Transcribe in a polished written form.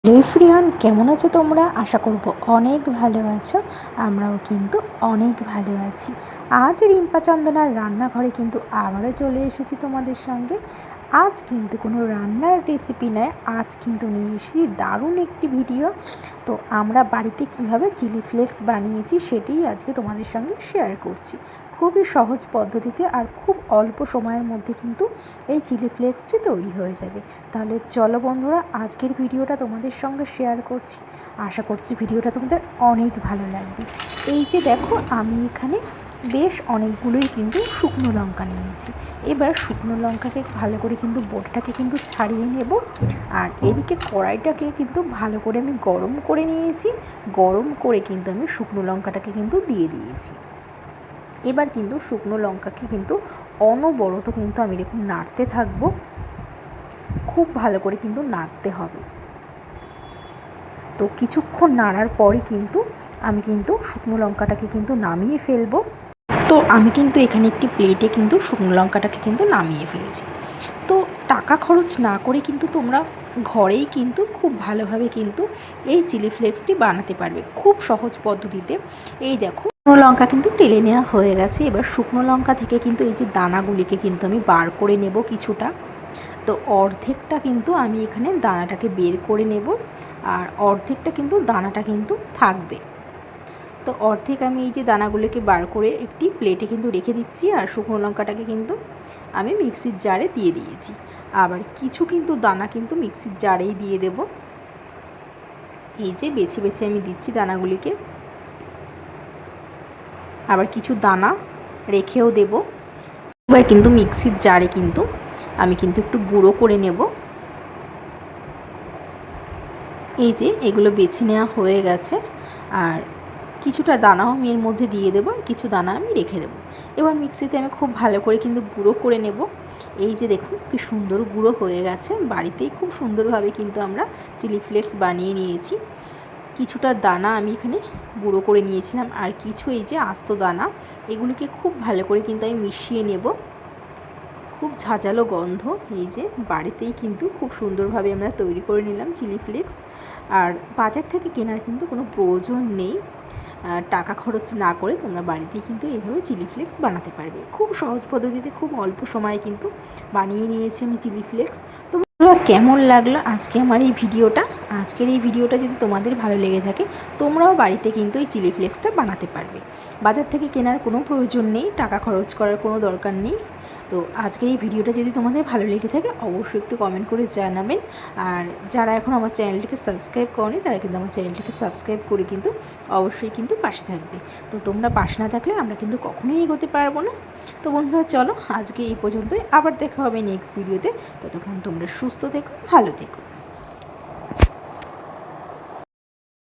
Hello everyone, কেমন আছো তোমরা? আশা করব অনেক ভালো আছো। আমরাও কিন্তু অনেক ভালো আছি। আজ রিম্পা চন্দনার রান্নাঘরে কিন্তু আবারও চলে এসেছি তোমাদের সঙ্গে। আজ কিন্তু কোনো রান্নার রেসিপি নয়, আজ কিন্তু নিয়ে এসেছি দারুণ একটি ভিডিও। তো আমরা বাড়িতে কিভাবে চিলি ফ্লেক্স বানিয়েছি সেটাই আজকে তোমাদের সঙ্গে শেয়ার করছি। খুবই সহজ পদ্ধতিতে আর খুব অল্প সময়ের মধ্যে কিন্তু এই চিলি ফ্লেক্সটি তৈরি হয়ে যাবে। তাহলে চলো বন্ধুরা, আজকের ভিডিওটা তোমাদের সঙ্গে শেয়ার করছি। আশা করছি ভিডিওটা তোমাদের অনেক ভালো লাগবে। এই যে দেখো, আমি এখানে বেশ অনেকগুলোই কিন্তু শুকনো লঙ্কা নিয়েছি। এবার শুকনো লঙ্কাকে ভালো করে কিন্তু বোটটাকে কিন্তু ছাড়িয়ে নেব। আর এদিকে কড়াইটাকে কিন্তু ভালো করে আমি গরম করে নিয়েছি। গরম করে কিন্তু আমি শুকনো লঙ্কাটাকে কিন্তু দিয়ে দিয়েছি। এবার কিন্তু শুকনো লঙ্কাকে কিন্তু অনবরত কিন্তু আমি এরকম নাড়তে থাকবো। খুব ভালো করে কিন্তু নাড়তে হবে। তো কিছুক্ষণ নাড়ার পরই কিন্তু আমি কিন্তু শুকনো লঙ্কাটাকে কিন্তু নামিয়ে ফেলবো। তো আমি কিন্তু এখানে একটি প্লেটে কিন্তু শুকনো লঙ্কাটাকে কিন্তু নামিয়ে ফেলেছি। তো টাকা খরচ না করে কিন্তু তোমরা ঘরেই কিন্তু খুব ভালোভাবে কিন্তু এই চিলি ফ্লেক্সটি বানাতে পারবে খুব সহজ পদ্ধতিতে। এই দেখো, শুকনো লঙ্কা কিন্তু টেলে নেওয়া হয়ে গেছে। এবার শুকনো লঙ্কা থেকে কিন্তু এই যে দানাগুলিকে কিন্তু আমি বার করে নেব কিছুটা। তো অর্ধেকটা কিন্তু আমি এখানে দানাটাকে বের করে নেব, আর অর্ধেকটা কিন্তু দানাটা কিন্তু থাকবে। তো অর্ধেক আমি এই যে দানাগুলোকে বার করে একটি প্লেটে কিন্তু রেখে দিচ্ছি, আর শুকনো লঙ্কাটাকে কিন্তু আমি মিক্সির জারে দিয়ে দিয়েছি। আবার কিছু কিন্তু দানা কিন্তু মিক্সির জারেই দিয়ে দেব। এই যে বেছে বেছে আমি দিচ্ছি দানাগুলিকে, আবার কিছু দানা রেখেও দেব। এবার কিন্তু মিক্সির জারে কিন্তু আমি কিন্তু একটু গুঁড়ো করে নেব। এই যে এগুলো বেছে নেওয়া হয়ে গেছে, আর কিছুটা দানাও আমি এর মধ্যে দিয়ে দেবো, আর কিছু দানা আমি রেখে দেবো। এবার মিক্সিতে আমি খুব ভালো করে কিন্তু গুঁড়ো করে নেব। এই যে দেখুন কি সুন্দর গুঁড়ো হয়ে গেছে। বাড়িতেই খুব সুন্দরভাবে কিন্তু আমরা চিলি ফ্লেক্স বানিয়ে নিয়েছি। কিছুটা দানা আমি এখানে গুঁড়ো করে নিয়েছিলাম, আর কিছু এই যে আস্ত দানা, এগুলিকে খুব ভালো করে কিন্তু আমি মিশিয়ে নেব। খুব ঝাঁঝালো গন্ধ। এই যে বাড়িতেই কিন্তু খুব সুন্দরভাবে আমরা তৈরি করে নিলাম চিলি ফ্লেক্স। আর বাজার থেকে কেনার কিন্তু কোনো প্রয়োজন নেই। টাকা খরচ না করে তোমরা বাড়িতেই কিন্তু এইভাবে চিলি ফ্লেক্স বানাতে পারবে খুব সহজ পদ্ধতিতে। খুব অল্প সময়ে কিন্তু বানিয়ে নিয়েছি আমি চিলি ফ্লেক্স। তোমরা কেমন লাগলো আজকে আমার এই ভিডিওটা? আজকের এই ভিডিওটা যদি তোমাদের ভালো লেগে থাকে, তোমরাও বাড়িতে কিন্তু এই চিলি ফ্লেক্সটা বানাতে পারবে। বাজার থেকে কেনার কোনো প্রয়োজন নেই, টাকা খরচ করার কোনো দরকার নেই। তো আজকের এই ভিডিওটা যদি তোমাদের ভালো লেগে থাকে, অবশ্যই একটু কমেন্ট করে জানাবেন। আর যারা এখন আমার চ্যানেলটিকে সাবস্ক্রাইব করেনি, তারা কিন্তু আমার চ্যানেলটিকে সাবস্ক্রাইব করে কিন্তু অবশ্যই কিন্তু পাশে থাকবে। তো তোমরা পাশে না থাকলে আমরা কিন্তু কখনোই এগোতে পারবো না। তো বন্ধুরা চলো, আজকে এই পর্যন্তই। আবার দেখা হবে নেক্সট ভিডিওতে। ততক্ষণ তোমরা সুস্থ থেকো, ভালো থেকো।